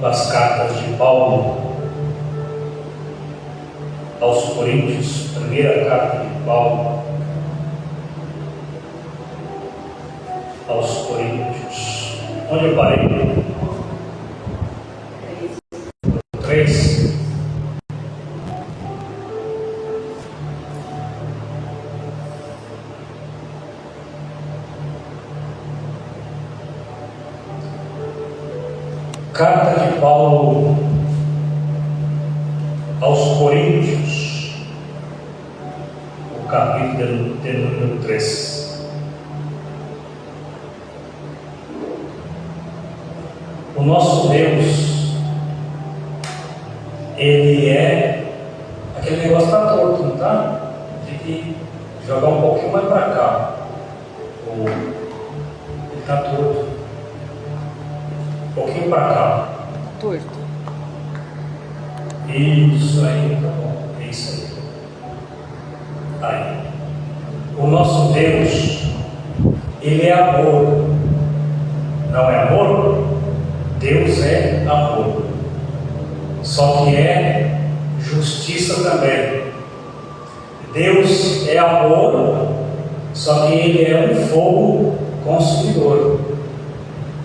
das cartas de Paulo aos Coríntios, primeira carta de Paulo aos Coríntios. Onde eu parei? 3. Carta de Paulo aos Coríntios, o capítulo de número 3. O nosso Deus, Ele é... Aquele negócio está torto, não está? Tem que jogar um pouquinho mais para cá. Ele está torto. Um pouquinho para cá. Torto. Isso aí, tá bom. É isso aí. Aí. O nosso Deus, Ele é amor. Não é amor? Deus é amor. Só que é justiça também. Deus é amor, só que Ele é um fogo consumidor.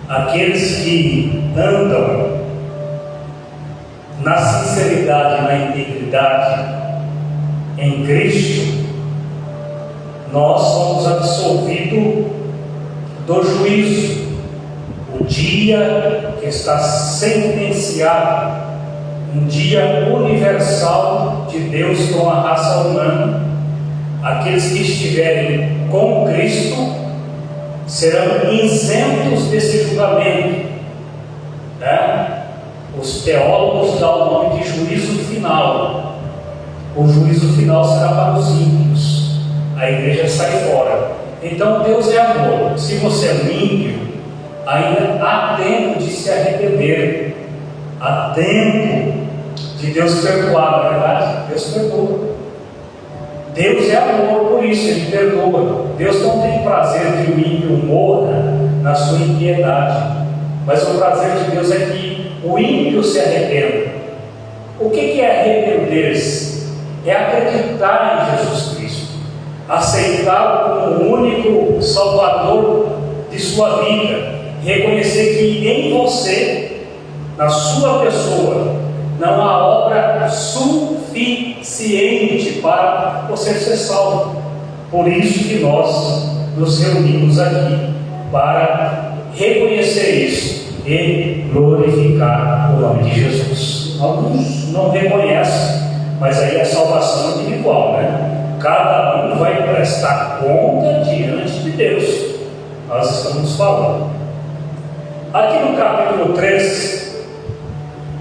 Aqueles que andam na sinceridade, na integridade em Cristo, nós somos absolvidos do juízo. O dia que está sentenciado, um dia universal de Deus com a raça humana, aqueles que estiverem com Cristo serão isentos desse julgamento, né? Os teólogos dão o nome de juízo final. O juízo final será para os ímpios. A igreja sai fora. Então Deus é amor. Se você é ímpio, ainda há tempo de se arrepender. Há tempo de Deus perdoar, não é verdade? Deus perdoa. Deus é amor, por isso Ele perdoa. Deus não tem prazer que o ímpio morra na sua impiedade, mas o prazer de Deus é que o ímpio se arrependa. O que é arrepender-se? É acreditar em Jesus Cristo, aceitá-lo como o único Salvador de sua vida, reconhecer que em você, na sua pessoa, não há obra suficiente para você ser salvo. Por isso que nós nos reunimos aqui, para reconhecer isso e glorificar o nome de Jesus. Alguns não reconhecem, mas aí a salvação é individual, né? Cada um vai prestar conta diante de Deus. Nós estamos falando. Aqui no capítulo 3,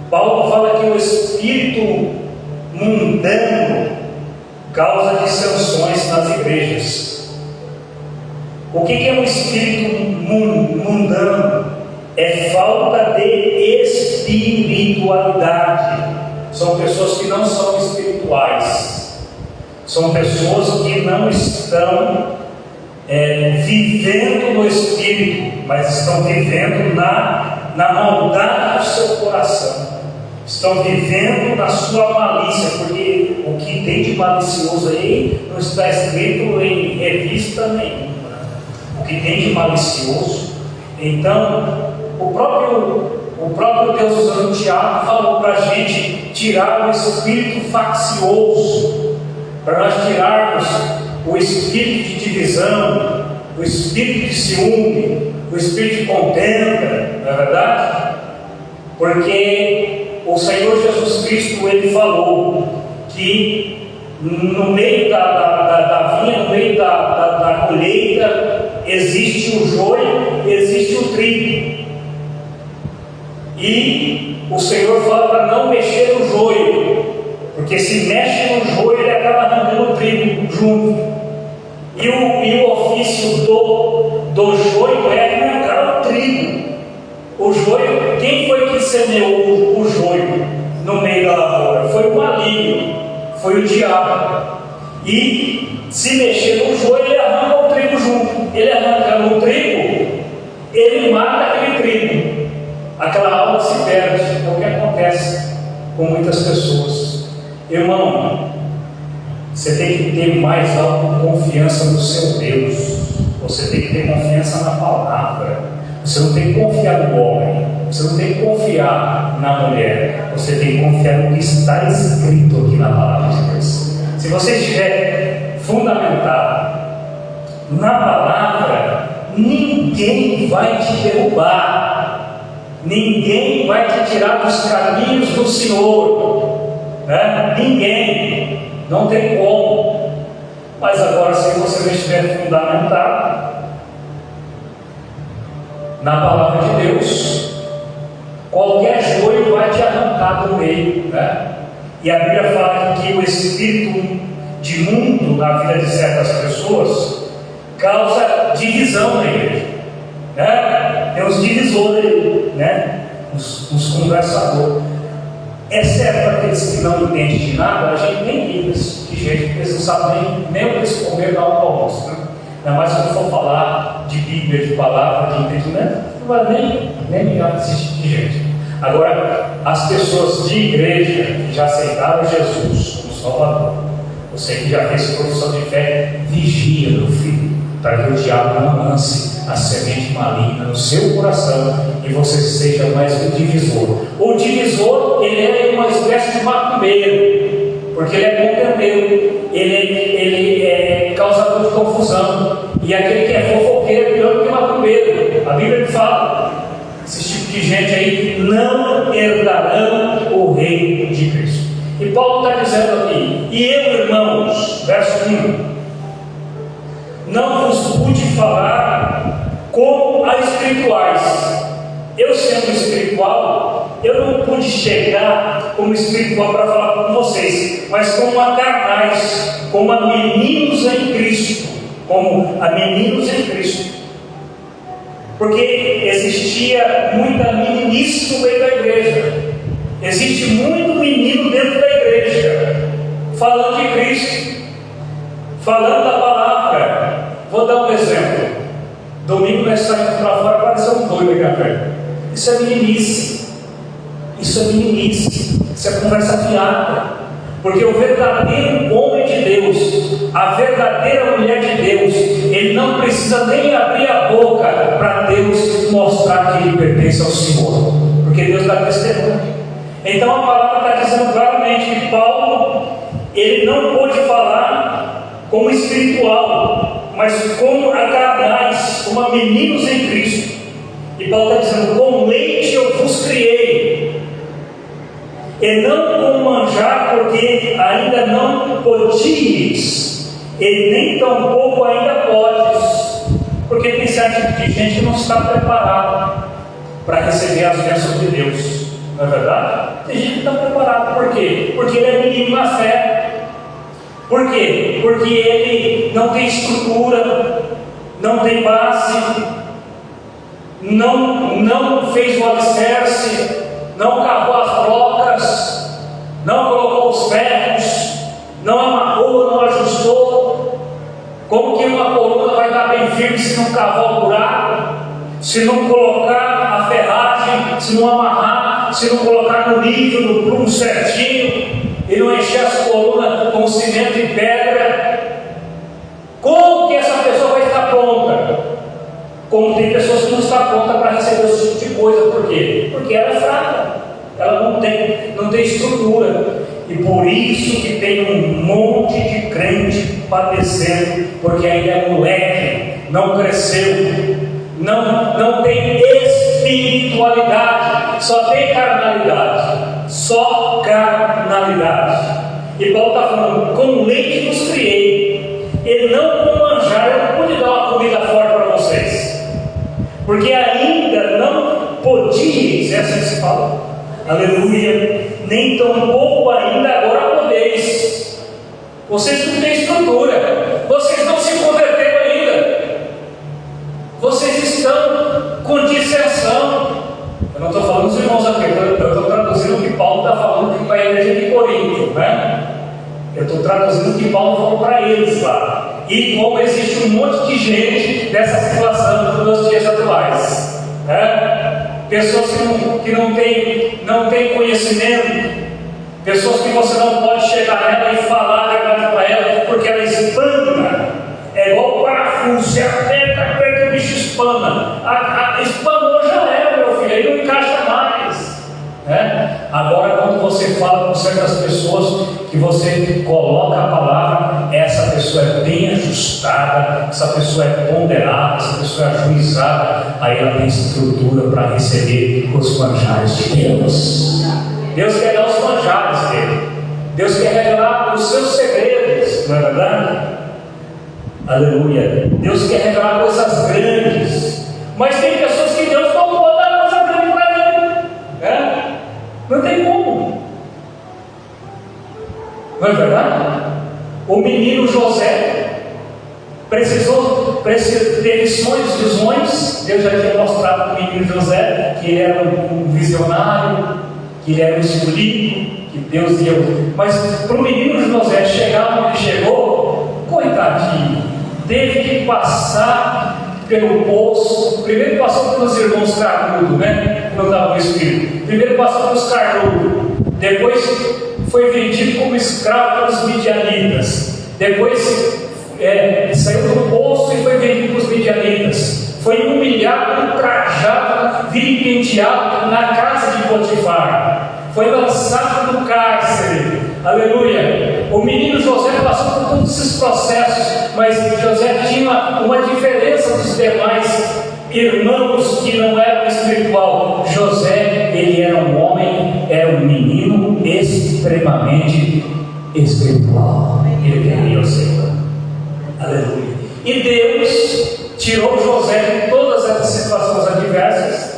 Paulo fala que o espírito mundano causa dissensões nas igrejas. O que é um espírito mundano? É falta de espiritualidade. São pessoas que não são espirituais. São pessoas que não estão vivendo no espírito, mas estão vivendo na maldade do seu coração. Estão vivendo na sua malícia, porque o que tem de malicioso aí não está escrito em revista nenhuma. O que tem de malicioso. Então, o próprio Deus, usando o Tiago, falou para a gente tirar o espírito faccioso, para nós tirarmos o espírito de divisão, o espírito de ciúme, o espírito de contenda, não é verdade? Porque o Senhor Jesus Cristo, Ele falou que no meio da vinha, no meio da colheita, existe o joio, existe o trigo. E o Senhor fala para não mexer no joio, porque se mexe no joio, Ele acaba arrancando o trigo junto. E o ofício do joio é arrancar o trigo. O joio, quem foi que semeou o joio no meio da lavoura? Foi o maligno, foi o diabo. E se mexer no joio, ele arranca o trigo junto. Ele arrancando o trigo, ele mata aquele trigo. Aquela alma se perde. no seu Deus. Você tem que ter confiança na palavra. Você não tem que confiar no homem. Você não tem que confiar na mulher. Você tem que confiar no que está escrito aqui na palavra de Deus. Se você estiver fundamentado na palavra, ninguém vai te derrubar. Ninguém vai te tirar dos caminhos do Senhor. Ninguém. Não tem como. Mas agora, se você não estiver fundamentado na palavra de Deus, qualquer joio vai te arrancar do meio, E a Bíblia fala que o espírito de mundo na vida de certas pessoas causa divisão na igreja, Tem os divisores, os conversadores. É certo, aqueles que não entendem de nada, a gente nem liga de jeito, porque eles não sabem nem o que eles comer na hora do almoço, Ainda mais quando for falar de Bíblia, de palavra, de entendimento, não vai nem ligar desse tipo de gente. Agora, as pessoas de igreja que já aceitaram Jesus como Salvador, você que já fez profissão de fé, vigia, meu filho, para que o diabo não lance a semente maligna no seu coração e você seja mais um divisor. O divisor, ele é uma espécie de macumbeiro, porque ele é contendeiro, ele é causador de confusão, e aquele que é fofoqueiro é pior do que macumbeiro. A Bíblia fala: esse tipo de gente aí não herdarão o reino de Cristo. E Paulo está dizendo aqui: e eu, irmãos, verso 1, não vos pude falar como a espirituais. Eu, sendo espiritual, eu não pude chegar como espiritual para falar com vocês, mas como a carnais, como a meninos em Cristo, porque existia muita meninice no meio da igreja. Existe muito menino dentro da igreja, falando de Cristo, falando da palavra. Vou dar um exemplo. Domingo nós saímos para fora, apareceu um doido aqui na frente. Isso é meninice. Isso é conversa fiada. Porque o verdadeiro homem de Deus, a verdadeira mulher de Deus, ele não precisa nem abrir a boca para Deus mostrar que ele pertence ao Senhor, porque Deus dá testemunho. Então a palavra está dizendo claramente que Paulo, ele não pôde falar como espiritual, mas como a carnais, como a meninos em Cristo. E Paulo está dizendo: com leite eu vos criei, e não com manjar, porque ainda não podíeis, e nem tampouco ainda podes, porque tem certo tipo de gente que não está preparada para receber as bênçãos de Deus, não é verdade? Tem gente que não está preparada. Por quê? Porque ele é menino na fé. Por quê? Porque ele não tem estrutura, não tem base, não fez o alicerce, não cavou as brocas, não colocou os ferros, não amarrou, não ajustou. Como que uma coluna vai estar bem firme se não cavar o buraco, se não colocar a ferragem, se não amarrar, se não colocar no nível, no prumo certinho, e não encher as colunas com cimento e pedra? Como que essa pessoa vai estar pronta? Como tem pessoas que não estão prontas para receber esse tipo de coisa. Por quê? Porque ela é fraca, ela não tem estrutura. E por isso que tem um monte de crente padecendo, porque ainda é moleque, não cresceu, não tem espiritualidade, só tem carnalidade. Só carnalidade. E Paulo está falando: com leite vos criei, e não com manjar. Eu não pude dar uma comida forte para vocês, porque ainda não podíeis, é assim que se fala, aleluia, nem tampouco ainda agora podeis. Vocês não têm estrutura, vocês não se converteram ainda, vocês estão com dissensão. Eu não estou falando dos irmãos aqui, eu estou traduzindo o que Paulo está falando para a igreja de Corinto, Eu estou traduzindo o que Paulo falou para eles lá. E como existe um monte de gente nessa situação nos dias atuais, pessoas que não têm conhecimento, pessoas que você não pode chegar nela e falar a verdade para ela, porque ela espanta. É igual parafuso, você aperta, o bicho espana. Espanou já era, meu filho, aí não encaixa mais. Agora, quando você fala com certas pessoas, que você coloca a palavra, essa pessoa é bem ajustada, essa pessoa é ponderada, essa pessoa é ajuizada, aí ela tem estrutura para receber os manjares de Deus. Deus quer dar os manjares dele, Deus quer revelar os seus segredos, não é verdade? Aleluia. Deus quer revelar coisas grandes, mas tem pessoas que Deus não pode dar coisa grande para ele, não tem como, não é verdade? O menino José teve sonhos, visões. Deus já tinha mostrado para o menino José que ele era um visionário, que ele era um escolhido, que Deus deu. Mas para o menino José chegar onde chegou, coitadinho, teve que passar pelo poço. Primeiro passou pelos irmãos carnudos, não estava no Espírito. Primeiro passou pelos carnudos, depois foi vendido como escravo pelos midianitas, depois saiu do poço e foi vendido para os midianitas, foi humilhado, ultrajado, vilipendiado na casa de Potifar, foi lançado no cárcere. Aleluia. O menino José passou por todos esses processos, mas José tinha uma diferença dos demais irmãos que não eram espiritual. José, ele era um homem, era um menino extremamente espiritual. Ele temia o Senhor. Aleluia. E Deus tirou José de todas essas situações adversas,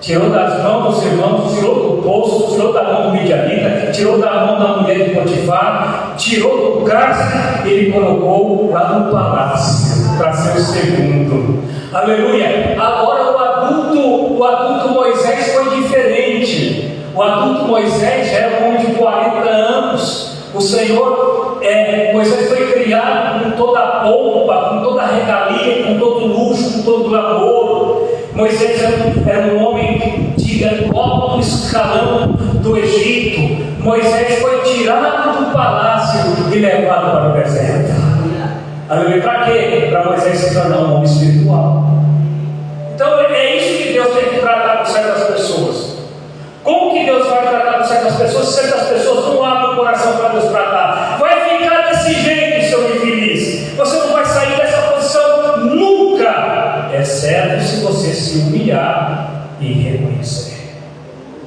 tirou das mãos dos irmãos, tirou do poço, tirou da mão do midianita, tirou da mão da mulher de Potifar, tirou do cárcere, ele colocou lá no palácio para ser o segundo. Aleluia. Agora o adulto Moisés foi diferente. O adulto Moisés já era um homem de 40 anos. O Senhor, Moisés foi criado com toda a pompa, com toda a regalia, com todo o luxo, com todo o amor. Moisés era um homem do alto escalão do Egito. Moisés foi tirado do palácio e levado para o deserto. Aleluia. Para quê? Para Moisés se tornar um homem espiritual. Então é isso que Deus tem que tratar com certas pessoas. Como que Deus vai tratar com certas pessoas se certas pessoas não abrem o coração para Deus tratar? Vai ficar desse jeito, seu infeliz. Você não vai sair dessa posição nunca, exceto se você se humilhar e reconhecer.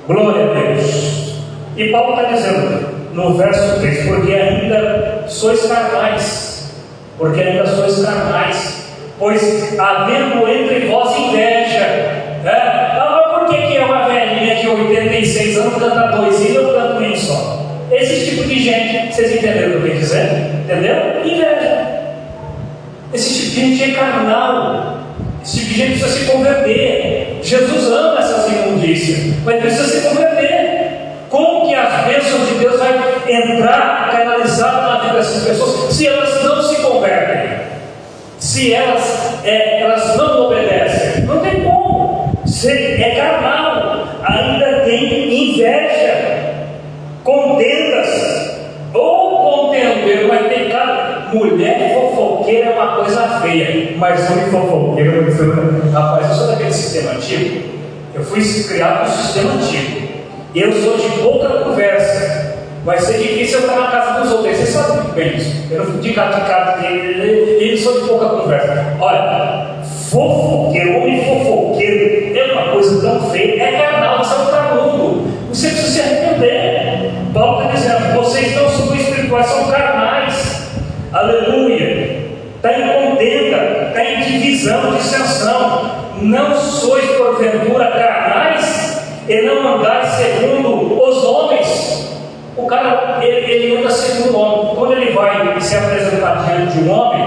Glória a Deus. E Paulo está dizendo no verso 3: porque ainda sois carnais, pois havendo entre vós inveja. Mas por que é uma velhinha de 86 anos canta 2 e eu canto um só? Esse tipo de gente, vocês entenderam o que eu quis dizer? Entendeu? Inveja. Esse tipo de gente é carnal. Esse tipo de gente precisa se converter. Jesus ama essas imundícias, mas precisa se converter. Como que as bênçãos de Deus vai entrar canalizado na vida dessas pessoas se elas não se convertem? Se elas não obedecem? Não tem como. É carnal. Ainda tem inveja, contendas ou contender, mas tem cara. Mulher fofoqueira é uma coisa feia, mas homem fofoqueiro, rapaz, eu sou daquele sistema antigo. Eu fui criado no sistema antigo. Eu sou de pouca conversa. Vai ser difícil eu estar na casa dos outros. Vocês sabem muito bem isso. Eu não fui de cara e sou de pouca conversa. Olha, fofoqueiro, homem fofoqueiro é uma coisa tão feia. É carnal, você é um carnudo. Você precisa se arrepender. Paulo está dizendo: vocês não são espirituais, são carnais. Aleluia. Está em contenda, está em divisão, dissensão. Não sois porventura carnais e não andais segundo os homens. O cara, ele anda segundo o homem. Quando ele vai se apresentar diante de um homem,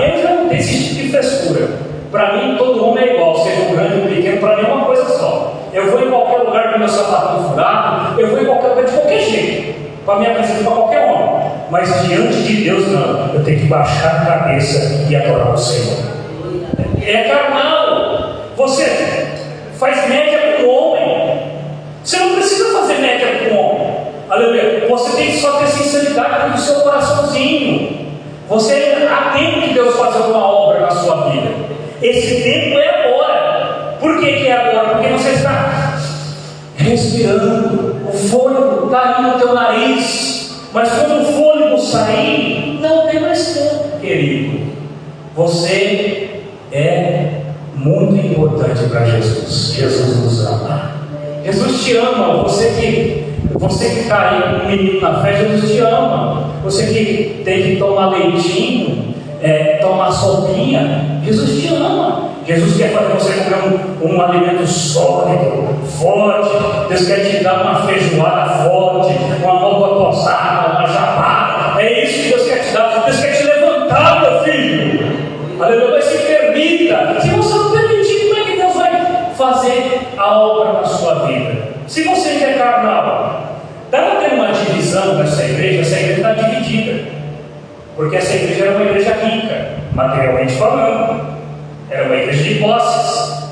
eu já não tenho esse tipo de frescura. Para mim, todo homem é igual, seja um grande ou pequeno, para mim é uma coisa só. Eu vou em qualquer lugar com meu sapatão furado, eu vou em qualquer lugar de qualquer jeito, para me apresentar para qualquer homem. Mas diante de Deus, não. Eu tenho que baixar a cabeça e adorar o Senhor. É carnal. Você faz média com o homem. Você não precisa fazer média com o homem. Aleluia. Você tem que só ter sinceridade no seu coraçãozinho. Você atende que Deus fazer uma obra na sua Esse tempo é agora. Por que é agora? Porque você está respirando, o fôlego está aí no teu nariz, mas quando o fôlego sair, não tem mais tempo, querido. Você é muito importante para Jesus. Jesus nos ama. Jesus te ama. Você que está aí com um menino na fé, Jesus te ama. Você que tem que tomar leitinho, tomar sopinha, Jesus te ama. Jesus quer fazer você comer um alimento sólido, forte. Deus quer te dar uma feijoada forte, uma boa tostada, uma chapada. É isso que Deus quer te dar. Deus quer te levantar, meu filho. Aleluia. Mas se permita. Se você não permitir, como é que Deus vai fazer a obra na sua vida? Se você é carnal, estava tendo uma divisão nessa igreja. Essa igreja está dividida, porque essa igreja era uma igreja rica, materialmente falando, era uma igreja de posses,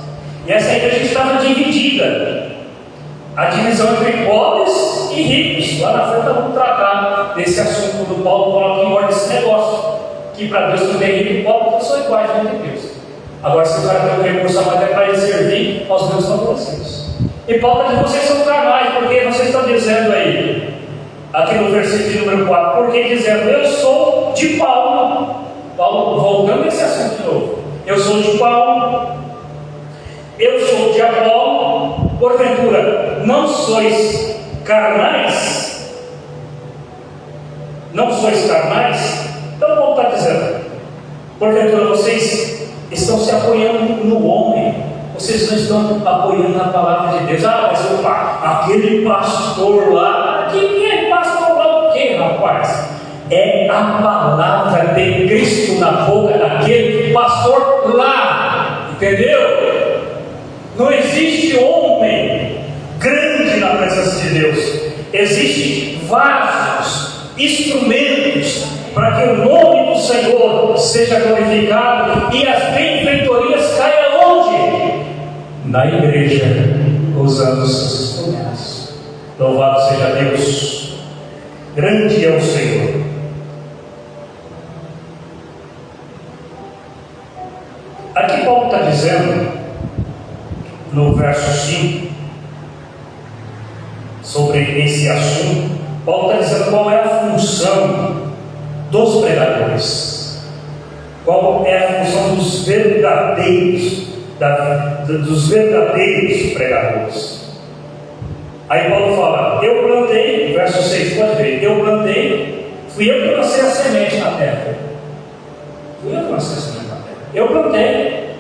e essa igreja estava dividida. A divisão entre pobres e ricos. Lá na frente vamos tratar desse assunto do Paulo, coloca em ordem esse negócio, que para Deus tudo é rico e pobre, todos são iguais diante de Deus. Agora, se o cara tem um recurso a mais, é para ele servir aos meus favorecidos. E Paulo está dizendo: vocês são carnais, porque vocês estão dizendo aí, aqui no versículo número 4, porque dizendo: eu sou de Paulo. Paulo, voltando a esse assunto de novo, eu sou de Paulo, eu sou de Apolo, porventura não sois carnais? Não sois carnais? Então Paulo está dizendo: porventura vocês estão se apoiando no homem, vocês não estão apoiando na palavra de Deus. Mas aquele pastor lá, quem é pastor lá o quê, rapaz? É a palavra de Cristo na boca daquele pastor lá, entendeu? Não existe homem grande na presença de Deus. Existem vasos, instrumentos, para que o nome do Senhor seja glorificado e as benfeitorias caiam onde? Na igreja, usando os seus instrumentos. Louvado seja Deus. Grande é o Senhor. Aqui Paulo está dizendo, no verso 5, sobre esse assunto. Paulo está dizendo qual é a função dos pregadores, qual é a função dos verdadeiros pregadores. Aí Paulo fala: eu plantei, verso 6, pode ver, eu plantei, fui eu que lancei a semente na terra. Eu plantei,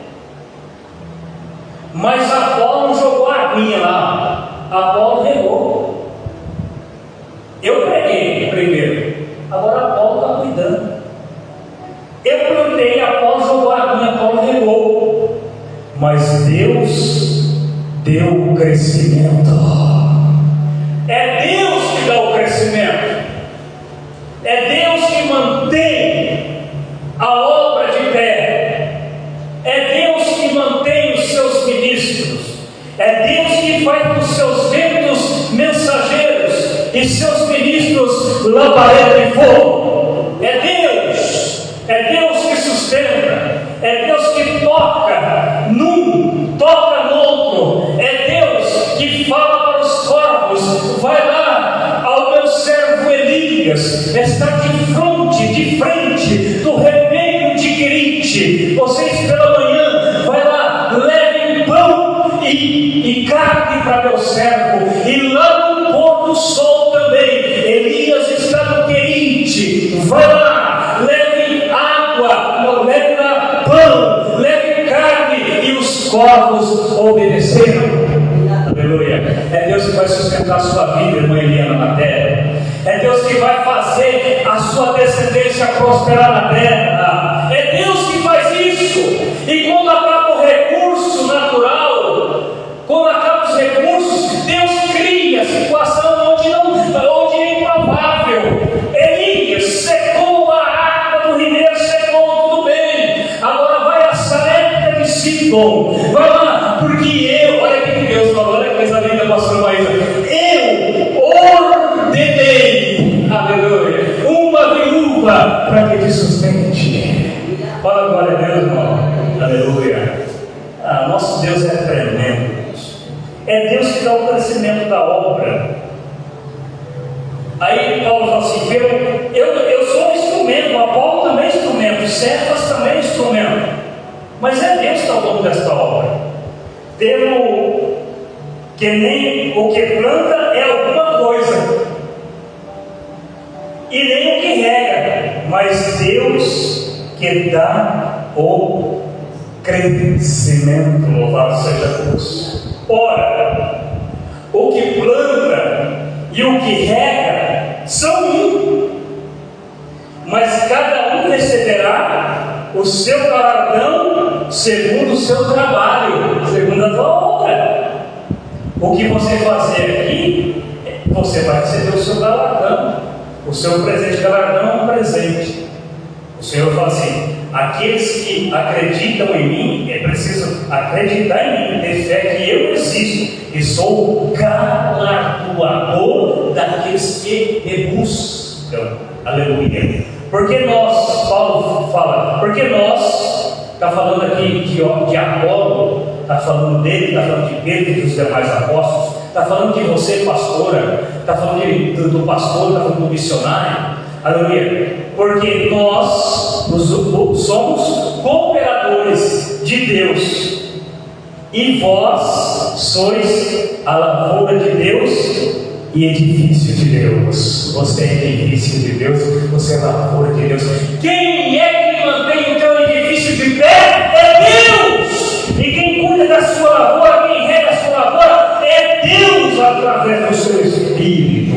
mas Apolo não jogou a aguinha lá, Apolo regou. Eu preguei primeiro, agora Apolo está cuidando. Eu plantei, Apolo jogou a aguinha, Apolo regou, mas Deus deu o crescimento. É Deus que dá o crescimento, é Deus que mantém a obra de pé, é Deus que mantém os seus ministros, é Deus que faz dos seus ventos mensageiros e seus ministros labareda de fogo. É Deus que sustenta, é Deus que toca num, toca no outro, é Deus que fala para os corvos: vai lá ao meu servo Elias, está de frente do rebanho de Querite. Vocês pela manhã, vai lá, levem pão e carne para meu servo, e lá no pôr do sol também, Elias está no Querite. Vai lá, levem água, levem pão, levem carne, e os corvos obedeceram. Aleluia. É Deus que vai sustentar a sua vida, irmã Eliana, na terra. É Deus que vai fazer a sua descendência prosperar na terra. É Deus que faz isso. E quando acaba o recurso natural, quando acaba os recursos, Deus cria a situação onde é improvável. Elias secou a água do ribeiro, secou, tudo bem. Agora vai a Sarepta de Sidom. Vai lá, porque olha o que Deus falou, olha que coisa linda, pastor Maísa. Eu ordenei, aleluia, uma viúva para que te sustente. Fala glória a Deus, irmão. Aleluia. é o crescimento da obra. Aí Paulo fala assim: eu sou um instrumento, Apolo também é instrumento, Cefas também é instrumento, mas é Deus que está ao longo desta obra. Temo que nem o que planta é alguma coisa, e nem o que rega, mas Deus que dá o crescimento. Louvado seja Deus. Ora, o que planta e o que rega são um, mas cada um receberá o seu galardão segundo o seu trabalho, segundo a tua obra. O que você fazer aqui, você vai receber o seu galardão. O seu presente, galardão é um presente. O Senhor fala assim: aqueles que acreditam em mim, é preciso acreditar em mim, ter fé que eu existo e sou galardoador daqueles que me buscam. Aleluia. Porque nós, Paulo fala, porque nós, está falando aqui de Apolo, está falando dele, está falando de Pedro e dos demais apóstolos, está falando de você, pastora, está falando do pastor, está falando do missionário. Aleluia. Porque nós somos cooperadores de Deus, e vós sois a lavoura de Deus e edifício de Deus. Você é edifício de Deus, você é lavoura de Deus. Quem é que mantém o teu edifício de pé? É Deus. E quem cuida da sua lavoura, quem rega a sua lavoura, é Deus através do seu Espírito,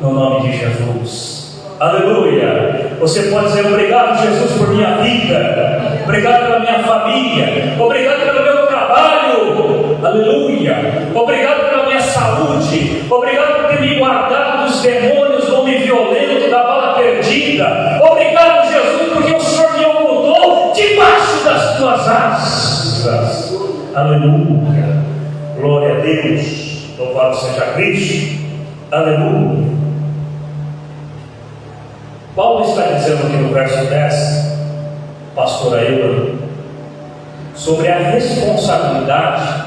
no nome de Jesus. Aleluia. Você pode dizer: obrigado, Jesus, por minha vida, obrigado pela minha família, obrigado pelo meu trabalho, aleluia, obrigado pela minha saúde, obrigado por ter me guardado dos demônios, do homem violento, da bala perdida. Obrigado, Jesus, porque o Senhor me ocultou debaixo das tuas asas. Aleluia. Glória a Deus. Louvado seja Cristo. Aleluia. Paulo está dizendo aqui no verso 10, pastora Eula, sobre a responsabilidade.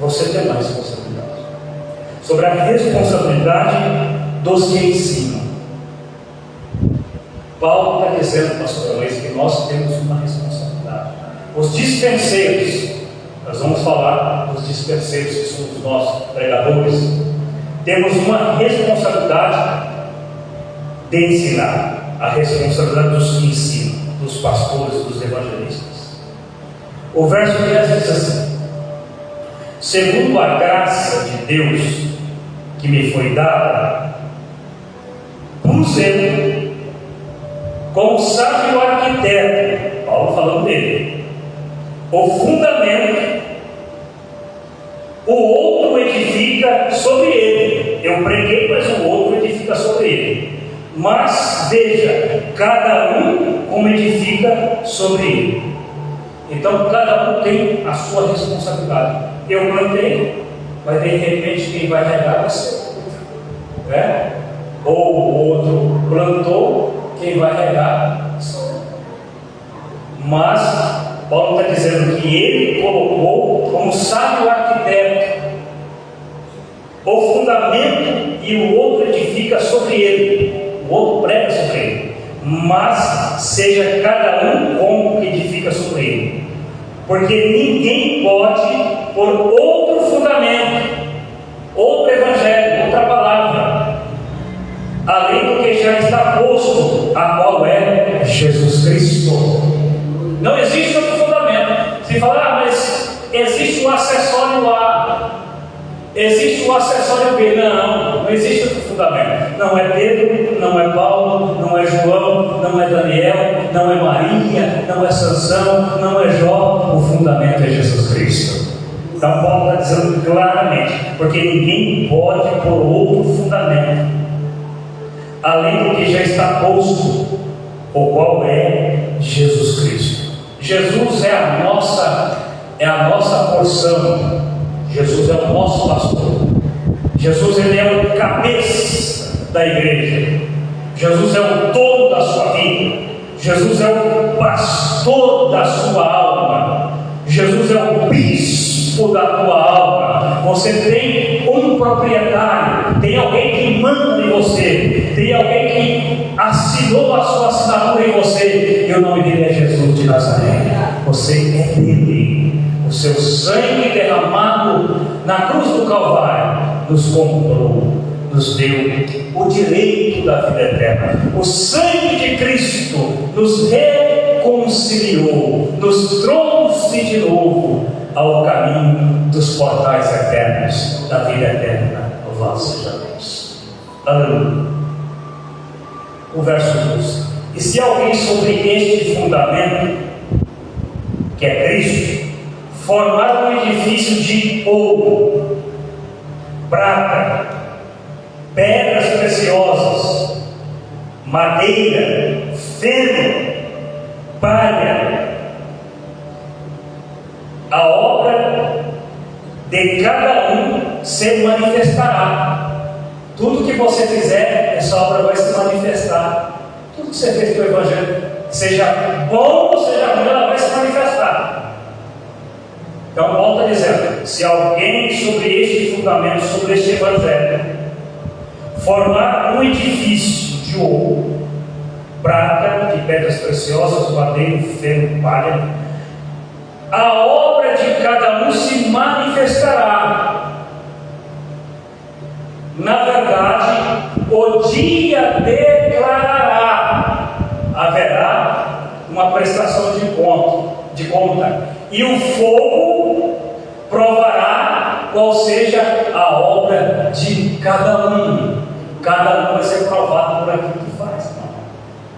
Você tem uma responsabilidade sobre a responsabilidade dos que ensinam. Paulo está dizendo, pastora Luiz, que nós temos uma responsabilidade. Os dispenseiros, nós vamos falar dos dispenseiros, que somos nós, pregadores, temos uma responsabilidade de ensinar. A responsabilidade dos que ensinam, dos pastores, dos evangelistas. O verso 10 diz assim: segundo a graça de Deus que me foi dada, pus eu, como sábio arquiteto, Paulo falando dele, o fundamento, o outro edifica sobre ele. Eu preguei, mas o outro edifica sobre ele. Mas veja, cada um como edifica sobre ele. Então cada um tem a sua responsabilidade. Eu plantei, mas de repente quem vai regar vai ser outro, né? Ou o outro plantou, quem vai regar vai ser outro. Mas Paulo está dizendo que ele colocou como sábio arquiteto o fundamento, e o outro edifica sobre ele. O outro prega sobre ele, mas seja cada um como edifica sobre ele, porque ninguém pode pôr outro fundamento, outro evangelho, outra palavra, além do que já está posto, a qual é Jesus Cristo. Não existe outro fundamento. Se falar, mas existe o acessório A, existe o acessório B. Não existe outro fundamento. Não é Pedro, não é Paulo, não é João, não é Daniel, não é Maria, não é Sansão, não é Jó. O fundamento é Jesus Cristo. Então Paulo está dizendo claramente, porque ninguém pode pôr outro fundamento além do que já está posto, o qual é Jesus Cristo. Jesus é a nossa porção. Jesus é o nosso pastor. Jesus, ele é o cabeça da igreja. Jesus é o dono da sua vida. Jesus é o pastor da sua alma. Jesus é o bispo da tua alma. Você tem um a cura em você, e o nome dele é Jesus de Nazaré. Você é dele. O seu sangue derramado na cruz do Calvário nos comprou, nos deu o direito da vida eterna. O sangue de Cristo nos reconciliou, nos trouxe de novo ao caminho dos portais eternos, da vida eterna. Louvado seja Deus. Aleluia. O verso 12: e se alguém sobre este fundamento, que é Cristo, formar um edifício de ouro, prata, pedras preciosas, madeira, feno, palha, a obra de cada um se manifestará. Tudo que você fizer, essa obra vai se manifestar. Tudo que você fez para o Evangelho, seja bom ou seja ruim, ela vai se manifestar. Então, volta dizendo: se alguém sobre este fundamento, sobre este Evangelho, formar um edifício de ouro, prata, de pedras preciosas, madeira, feno, palha, a obra de cada um se manifestará. Na verdade, o dia declarará, haverá uma prestação de conta, e o fogo provará qual seja a obra de cada um. Cada um vai ser provado por aquilo que faz.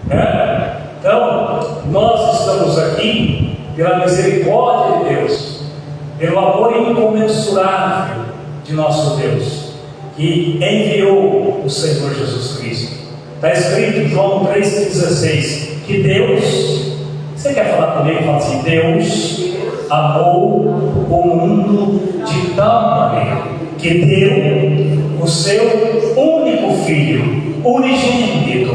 Né? Então, nós estamos aqui pela misericórdia de Deus, pelo amor incomensurável de nosso Deus, que enviou o Senhor Jesus Cristo. Está escrito em João 3,16 que Deus, você quer falar comigo? Fala assim: Deus amou o mundo de tal maneira que deu o seu único Filho, unigênito,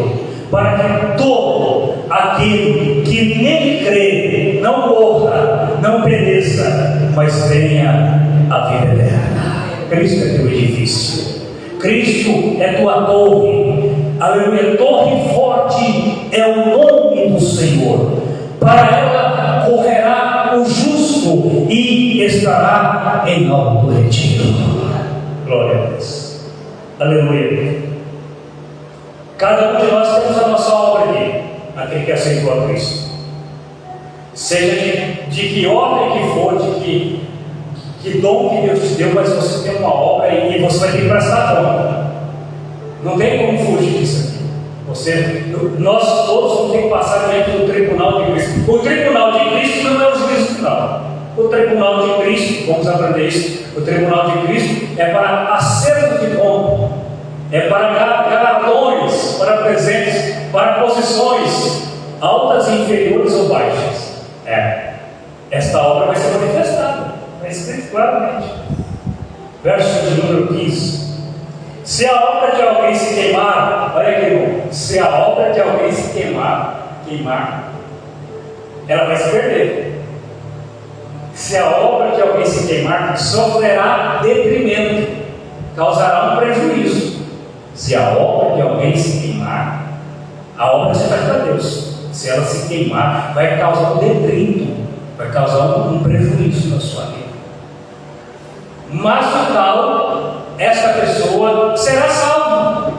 para que todo aquele que nele crê não morra, não pereça, mas tenha a vida eterna. Cristo é teu edifício, Cristo é tua torre, aleluia. Torre forte é o nome do Senhor, para ela correrá o justo e estará em alto retiro. Glória a Deus, aleluia. Cada um de nós temos a nossa obra aqui, aquele que aceitou a Cristo, seja de que obra que for, de que dom que Deus te deu, mas você tem uma obra e você vai ter que prestar conta. Não tem como fugir disso aqui. Nós todos vamos ter que passar diante do tribunal de Cristo. O tribunal de Cristo não é o juízo final. O tribunal de Cristo, vamos aprender isso, o tribunal de Cristo é para acerto de conta, é para galardões, para presentes, para posições altas e inferiores ou baixas. Esta obra vai ser manifestada, está escrito claramente. Verso de número 15: se a obra de alguém se queimar, olha aqui, irmão, se a obra de alguém se queimar, ela vai se perder. Se a obra de alguém se queimar, sofrerá detrimento, causará um prejuízo. Se a obra de alguém se queimar, a obra você faz para Deus. Se ela se queimar, vai causar um detrito, vai causar um prejuízo na sua vida. Mas no tal, esta pessoa será salva.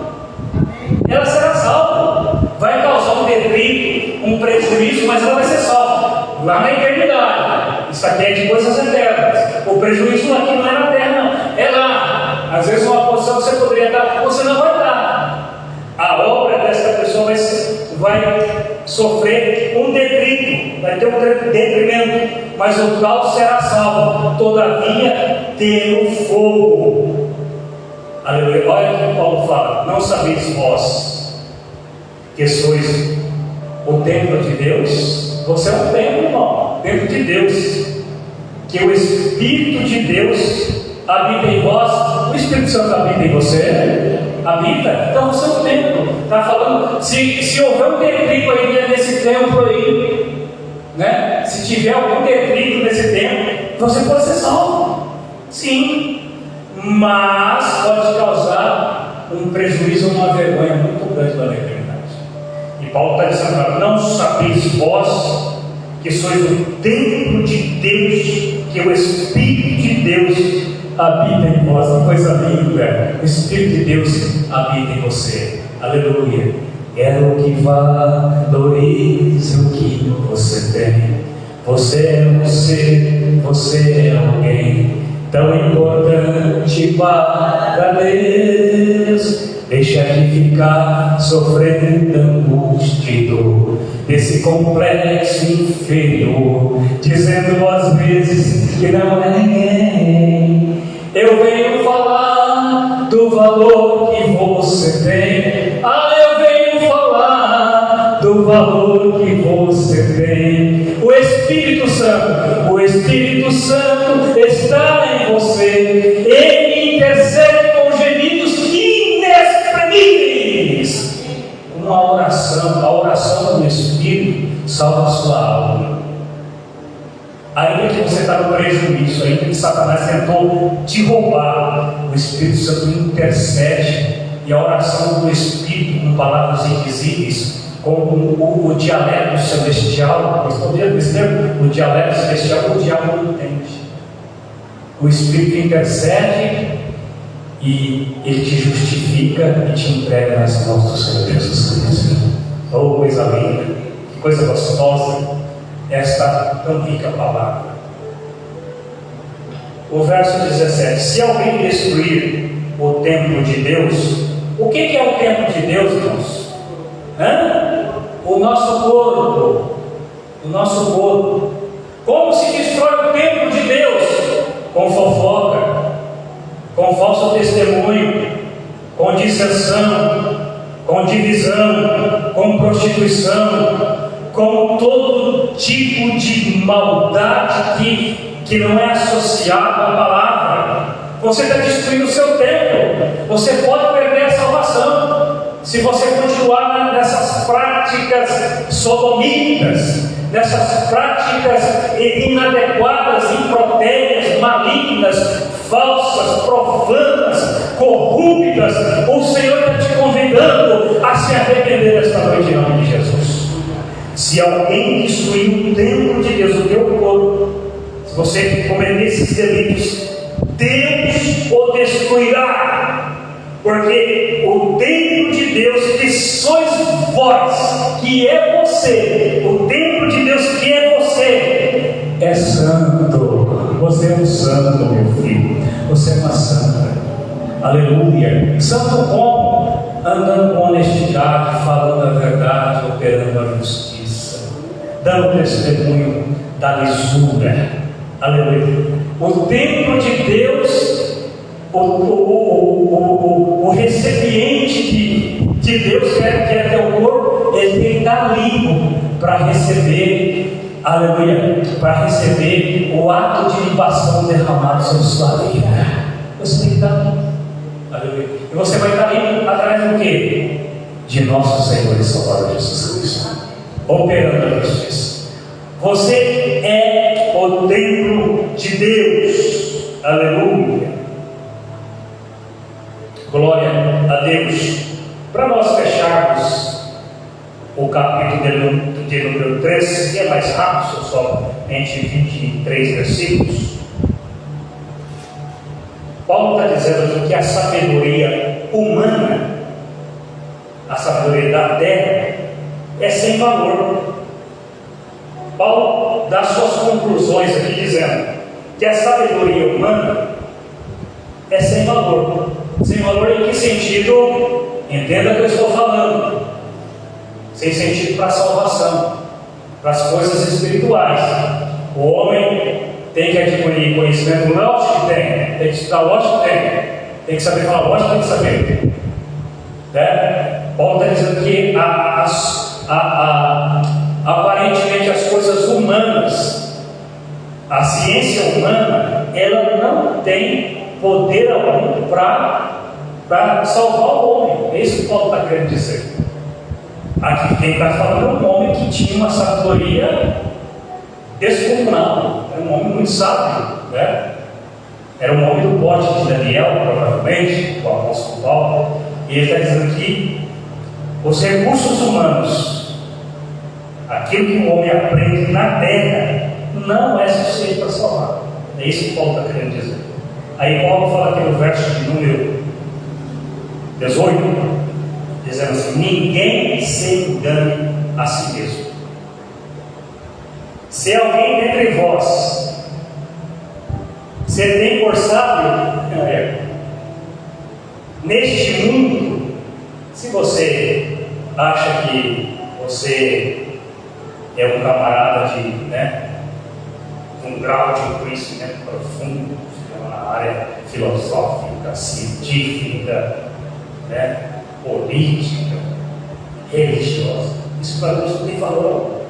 Ela será salva. Vai causar um detrito, um prejuízo, mas ela vai ser salva lá na eternidade. Isso aqui é de coisas eternas. O prejuízo aqui não é na terra, não. É lá. Às vezes uma posição que você poderia estar, você não vai estar. A obra dessa pessoa vai sofrer um detrito, vai ter um detrimento, mas o tal será salvo, todavia pelo fogo. Aleluia. Olha o que Paulo fala: não sabeis vós que sois o templo de Deus? Você é um templo, irmão, templo de Deus, que o Espírito de Deus habita em vós. O Espírito Santo habita em você? Habita? Então você é um templo. Está falando, se houver um detrito aí nesse templo aí, né? Se tiver algum detrito nesse templo, você pode ser salvo, sim, mas pode causar um prejuízo, uma vergonha muito grande na eternidade. E Paulo está dizendo: não sabeis vós que sois o templo de Deus, que o Espírito de Deus habita em vós. Que coisa linda! O Espírito de Deus habita em você. Aleluia! Quero que valorize o que você tem. Você é um ser, você é alguém tão importante para Deus. Deixa de ficar sofrendo angústia e dor desse complexo inferior, dizendo às vezes que não é ninguém. Eu venho falar do valor que você tem. Eu venho falar do valor que você tem. O Espírito Santo está em você. Ele intercede com gemidos inexprimíveis. Uma oração, a oração do Espírito salva a sua alma. Ainda que você está preso nisso, ainda que Satanás tentou te roubar, o Espírito Santo intercede. E a oração do Espírito, com palavras invisíveis, com o dialeto celestial, nós podemos dizer, o dialeto celestial, o diabo não entende. O Espírito intercede e ele te justifica e te entrega nas mãos do Senhor Jesus Cristo. Oh, coisa linda, que coisa gostosa, esta tão rica palavra. O verso 17: se alguém destruir o templo de Deus, o que é o templo de Deus, irmãos? O nosso corpo. O nosso corpo. Como se destrói o templo de Deus? Com fofoca, com falso testemunho, com dissensão, com divisão, com prostituição, com todo tipo de maldade que não é associada à palavra. Você está destruindo o seu templo. Você pode perder a salvação se você continuar nessas práticas sodomíticas, nessas práticas inadequadas, impropérias, malignas, falsas, profanas, corruptas. O Senhor está te convidando a se arrepender esta noite em nome de Jesus. Se alguém destruir o templo de Deus, o teu corpo, se você cometer esses delitos, Deus o destruirá. Porque o templo de Deus que sois vós, que é você, o templo de Deus que é você, é santo. Você é um santo, meu filho. Você é uma santa. Aleluia. Santo como? Andando com honestidade, falando a verdade, operando a justiça, dando testemunho da lisura. Aleluia. O templo de Deus, o recipiente de Deus, que é teu corpo, ele tem que estar limpo para receber, aleluia, para receber o ato de libação derramado sobre sua vida. Você tem que estar limpo, aleluia. E você vai estar limpo através do quê? De nosso Senhor e Salvador Jesus Cristo, operando a justiça. Você é o templo de Deus, aleluia. Glória a Deus. Para nós fecharmos o capítulo de número 3, que é mais rápido, só somente 23 versículos. Paulo está dizendo que a sabedoria humana, a sabedoria da terra, é sem valor. Paulo dá suas conclusões aqui dizendo que a sabedoria humana é sem valor. Sem valor em que sentido? Entenda o que eu estou falando. Sem sentido para a salvação, para as coisas espirituais. O homem tem que adquirir conhecimento, lógico que tem que estudar, lógico que tem que saber falar, lógico que tem que saber, né? Paulo está dizendo que aparentemente as coisas humanas, a ciência humana, ela não tem poder algum para salvar o homem. É isso que Paulo está querendo dizer. Aqui quem está falando é um homem que tinha uma sabedoria descomunal, era um homem muito sábio, né? Era um homem do pote de Daniel, provavelmente, o apóstolo Paulo. E ele está dizendo que os recursos humanos aquilo que o homem aprende na terra não é suficiente para salvar. É isso que Paulo está querendo dizer. Aí Paulo fala aqui no verso de número 18, dizendo assim: ninguém se engane a si mesmo. Se alguém dentre vós se tem por sábio, neste mundo, se você acha que você é um camarada de, um grau de conhecimento profundo, na área filosófica, científica, política, religiosa, isso para Deus não tem valor.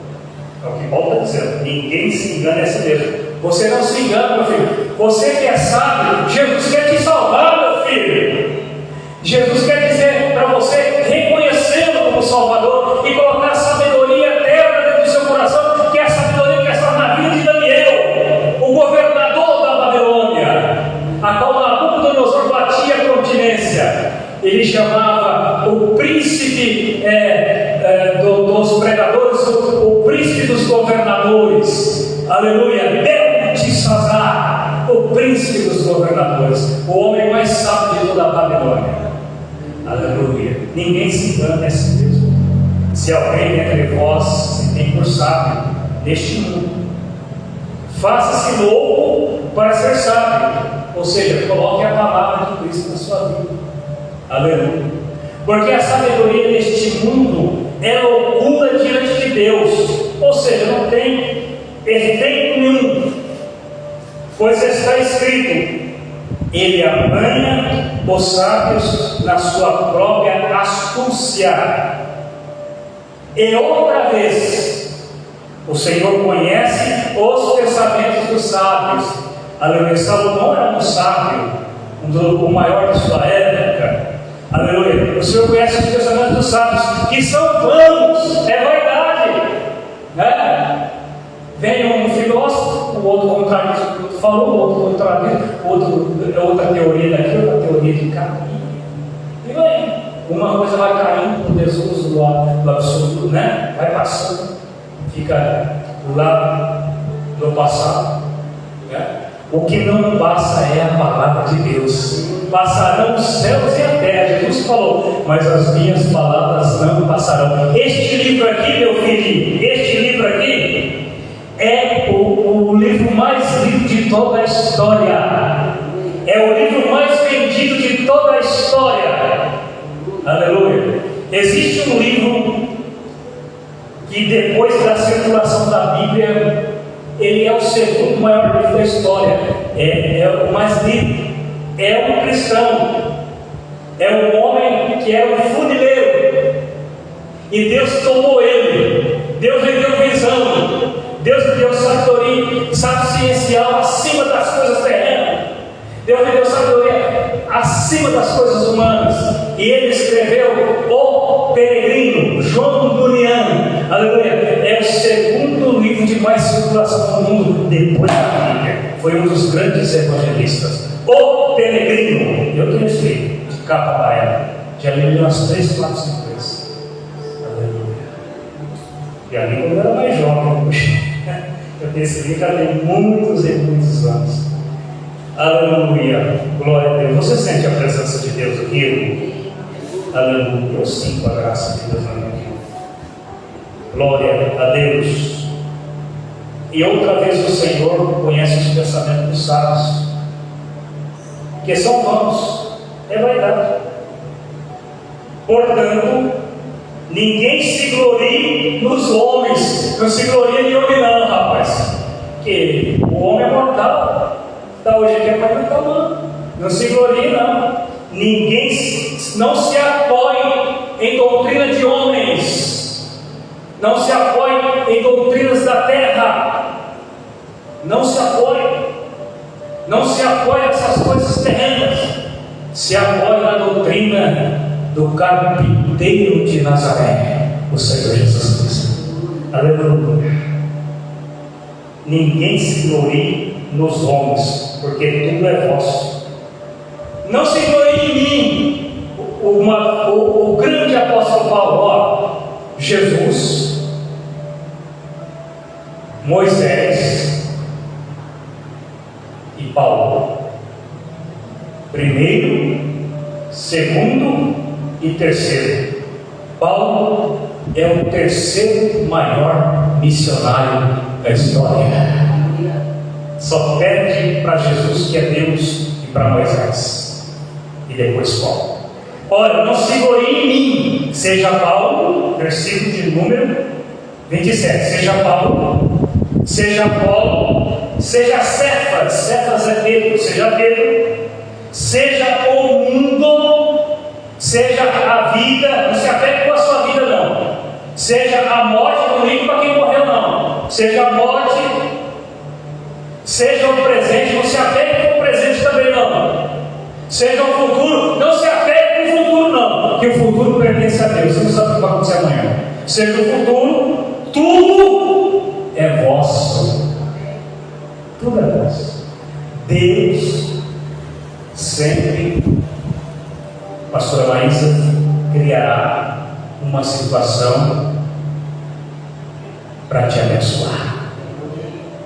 É o que Paulo está dizendo: ninguém se engane a si mesmo. Você não se engana, meu filho. Você que é sábio, Jesus quer te salvar, meu filho. Jesus quer dizer para você, reconhecê-lo como Salvador e colocar a sabedoria eterna dentro do seu coração, que é a sabedoria que está na vida de Daniel, o governador da Babilônia, a qual Nabucodonosor batia a continência. Ele chamava o príncipe dos pregadores, o príncipe dos governadores. Aleluia! Beltesazar, o príncipe dos governadores, o homem mais sábio de toda a Babilônia. Aleluia! Ninguém se engana a si mesmo. Se alguém entre vós se tem por sábio neste mundo, faça-se louco para ser sábio. Ou seja, coloque a palavra de Cristo na sua vida. Aleluia! Porque a sabedoria deste mundo é loucura diante de Deus. Ou seja, não tem efeito nenhum. Pois está escrito: ele apanha os sábios na sua própria astúcia. E outra vez, o Senhor conhece os pensamentos dos sábios. Aleluia! Salomão era um sábio, o maior de sua época. Aleluia! O Senhor conhece os pensamentos dos sábios, que são vãos, é vaidade, Vem um filósofo, o outro contrário do que o outro falou, o outro contrário, outra teoria daqui, outra teoria de cá. E vem, uma coisa vai caindo no desuso do absurdo, vai passando, fica lá no passado. O que não passa é a palavra de Deus. Passarão os céus e a terra, Jesus falou, mas as minhas palavras não passarão. Este livro aqui, meu filho, este livro aqui é o livro mais lido de toda a história. É o livro mais vendido de toda a história. Aleluia! Existe um livro que, depois da circulação da Bíblia, ele é o segundo maior livro da história. É o mais lido. É um cristão. É um homem que era um funileiro. E Deus tomou ele. Deus lhe deu visão. Deus lhe deu sabedoria ciencial acima das coisas terrenas. Deus lhe deu sabedoria acima das coisas humanas. E ele escreveu O Peregrino, João Bunyan. Aleluia! É o segundo livro de mais circulação no mundo depois da Bíblia. Foi um dos grandes evangelistas. O Peregrino. Eu tenho esse livro de capa amarela. Já li ele umas 3, 4, 5 vezes. Aleluia! E ali quando eu era mais jovem, eu tenho esse livro há muitos e muitos anos. Aleluia! Glória a Deus. Você sente a presença de Deus aqui, irmão? Aleluia! Eu sinto a graça de Deus na minha vida. Glória a Deus. E outra vez o Senhor conhece os pensamentos dos sábios, que são vãos, é vaidade. Portanto, ninguém se glorie nos homens. Não se glorie em homem não, rapaz. Porque o homem é mortal. Está hoje aqui, mas não está amanhã. Não se glorie não. Ninguém não se apoie em doutrina de homens. Não se apoie em doutrinas da terra. Não se apoie. Não se apoie nessas coisas terrenas. Se apoie na doutrina do carpinteiro de Nazaré, o Senhor Jesus Cristo. Aleluia! Ninguém se glorie nos homens, porque tudo é vosso. Não se glorie em mim. O grande apóstolo Paulo, Jesus, Moisés e Paulo. Primeiro, segundo e terceiro. Paulo é o terceiro maior missionário da história. Só perde para Jesus, que é Deus, e para Moisés. E depois Paulo. Ora, não se glorie em mim, seja Paulo, versículo de número 27, seja Paulo, seja Apolo, seja Cefas, Cefas é Pedro, seja o mundo, seja a vida, não se apegue com a sua vida não, seja a morte, não ligue para quem morreu não, seja a morte, seja o presente, não se apegue com o presente também não, seja o futuro, não se apegue com o futuro não, que o futuro pertence a Deus, você não sabe o que vai acontecer amanhã, seja o futuro, tudo é vosso, tudo é vosso. Deus sempre, pastora Maísa, criará uma situação para te abençoar.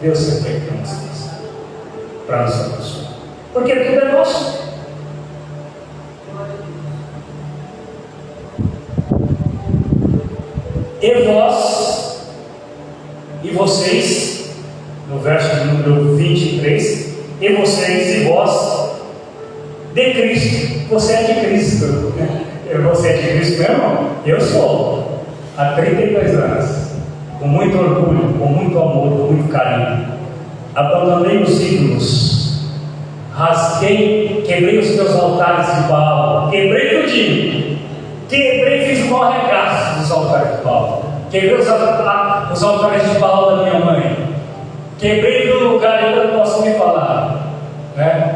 Deus sempre cria uma situação para nos abençoar, porque tudo é nosso. E vós, e vocês, no verso de número 23, e vocês e vós, de Cristo. Você é de Cristo, né? Você é de Cristo mesmo? Eu sou, há 32 anos, com muito orgulho, com muito amor, com muito carinho. Abandonei os ídolos, rasguei, quebrei os meus altares de Baal, quebrei tudinho, quebrei, fiz um maior regaço dos altares de Baal, quebrei os altares de Baal da minha mãe, quebrei no lugar que eu não posso nem falar, né?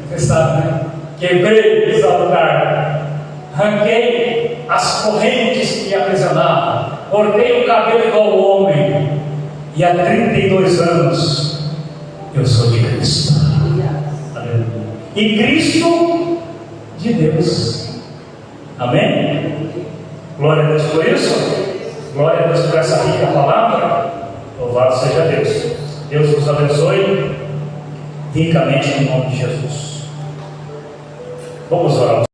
Você sabe, né? Quebrei os altares, arranquei as correntes que me aprisionavam, cortei o cabelo igual o homem, e há 32 anos eu sou de Cristo. Aleluia. E Cristo de Deus. Amém? Glória a Deus por isso. Glória a Deus por essa rica palavra. Louvado seja Deus. Deus nos abençoe ricamente no nome de Jesus. Vamos orar.